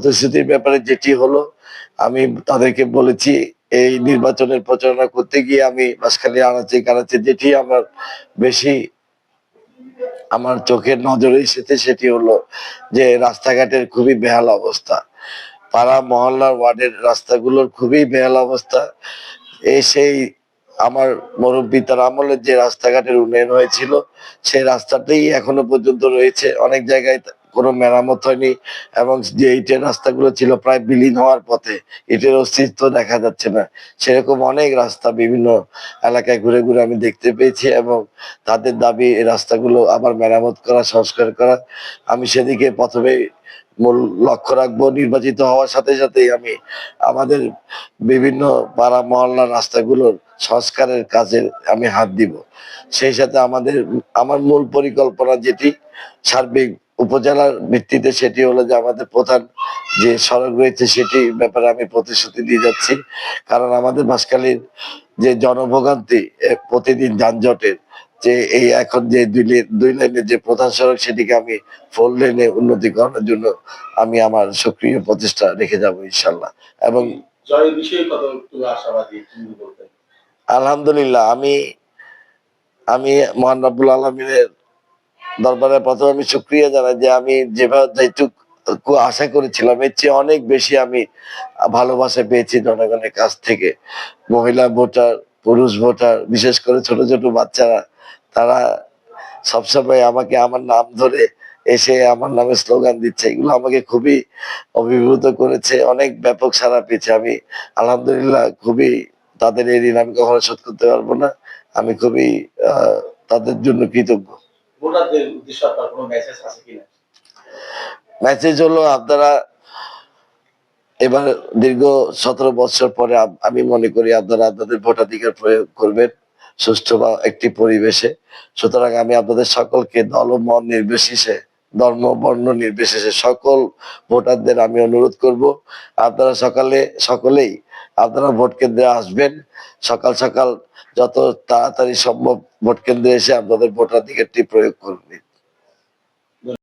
প্রতিশ্রুতির ব্যাপারে যেটি হলো, আমি তাদেরকে বলেছি এই নির্বাচনের প্রচারণা করতে গিয়ে আমি বাঁশখালী আনাচে কানাচে যেটি আমার বেশি আমার চোখের নজরে এসেছে সেটি হলো যে রাস্তাঘাটের খুবই বেহাল অবস্থা, পাড়া মহল্লার ওয়ার্ডের রাস্তাগুলোর খুবই বেহাল অবস্থা। সেই আমার মুরব্বী তার আমলের যে রাস্তাঘাটের উন্নয়ন হয়েছিল সেই রাস্তাটাই এখনো পর্যন্ত রয়েছে, অনেক জায়গায় কোনো মেরামত হয়নি এবং যে ইটের রাস্তাগুলো ছিল প্রায় বিলীন হওয়ার পথে, ইটের অস্তিত্ব দেখা যাচ্ছে না। সেরকম অনেক রাস্তা বিভিন্ন এলাকায় ঘুরে ঘুরে আমি দেখতে পেয়েছি এবং তাদের দাবি এই রাস্তাগুলো আবার মেরামত করা, সংস্কার করা। আমি সেদিকে প্রথমে মূল লক্ষ্য রাখবো। নির্বাচিত হওয়ার সাথে সাথেই আমি আমাদের বিভিন্ন পাড়া মহল্লার রাস্তাগুলোর সংস্কারের কাজে আমি হাত দিব। সেই সাথে আমার মূল পরিকল্পনা যেটি সার্বিক উপজেলার ভিত্তিতে সেটি হলো যে আমাদের প্রধান যে সড়ক রয়েছে সেটি ব্যাপারে আমি প্রতিশ্রুতি দিয়ে যাচ্ছি। কারণ আমাদের বাঁশখালীর যে জনভোগান্তি প্রতিদিন যানজটের, যে এই এখন যে দুই লাইনের যে প্রধান সড়ক সেটিকে আমি 4 লেনে উন্নতিকরণের জন্য আমি আমার সক্রিয় প্রচেষ্টা রেখে যাব ইনশাল্লাহ। এবং জয়ের বিষয়ে কত একটু আশাবাদী তুমি বলতেন? আলহামদুলিল্লাহ, আমি মহান রব্বুল আলমিনের দরবারে প্রথমে আমি শুকরিয়া জানাই যে আমি যেভাবে যেটুকু আশা করেছিলাম এর চেয়ে অনেক বেশি আমি ভালোবাসা পেয়েছি জনগণের কাছ থেকে। মহিলা ভোটার, পুরুষ ভোটার, বিশেষ করে ছোট ছোট বাচ্চারা, তারা সবসময় আমাকে আমার নাম ধরে এসে আমার নামে স্লোগান দিচ্ছে, এগুলো আমাকে খুবই অভিভূত করেছে, অনেক ব্যাপক সাড়া পেয়েছে। আমি আলহামদুলিল্লাহ খুবই, তাদের এই ঋণ আমি কখনো শোধ করতে পারবো না। আমি খুবই তাদের জন্য কৃতজ্ঞ। ভোটারদের উদ্দেশ্যে আপনার কোনো মেসেজ আছে কিনা? মেসেজ হলো, আপনারা এবার দীর্ঘ 17 বছর পরে আমি মনে করি আপনারা আপনাদের ভোটাধিকার প্রয়োগ করবেন সুষ্ঠু বা একটি পরিবেশে। সুতরাং আমি আপনাদের সকলকে দল ও মত নির্বিশেষে, ধর্ম বর্ণ নির্বিশেষে সকল ভোটারদের আমি অনুরোধ করব, আপনারা সকলেই আপনারা ভোট কেন্দ্রে আসবেন। সকাল সকাল যত তাড়াতাড়ি সম্ভব ভোট কেন্দ্রে এসে আপনাদের ভোটাধিকারটি প্রয়োগ করবেন।